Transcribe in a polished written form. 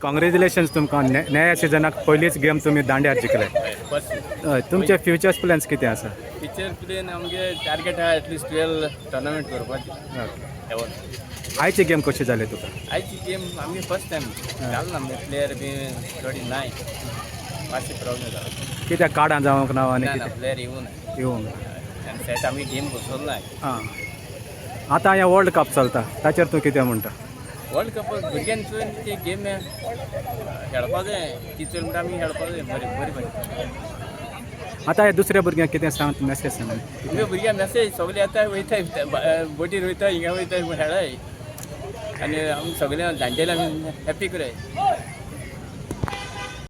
Congratulations तुमकां नया सिजनाक पयलीच गेम तुमी दांड्यार जिखले. हय तुमचे फ्युचर्स प्लॅन्स कितें आसा? टिचर प्लेन आमगे टार्गेट आहा एटलिस्ट 12 टुर्नामेंट करपाची. आयची गेम कशी जाली तुका? आयची गेम आमगे फर्स्ट टायम जालें ना प्लेयर बी थोडी नाय मातशें प्रॉब्लेम जालो. कित्याक कार्डां जावंक ना आनी ना कितें प्लेयर येवंक येवंक आनी सेट आमी गेम घुसोल ना. आं आतां हें वर्ल्ड कप चलता ताचेर तूं कितें म्हणटा? वर्ल्ड कप भुरग्यांचो ती गेम खेळपा जाय टिचर म्हणटा आमी खेळपा जाय बरी बरी. आतां हे दुसऱ्या भुरग्यांक कितें सांग मॅसेज सांग? तुगे भुरग्यां मॅसेज सगळे येता वयताय बोटीर वयता हिंगा वयताय खेळाय आनी आमी सगळे जाणटेले आमी हॅप्पी कराय.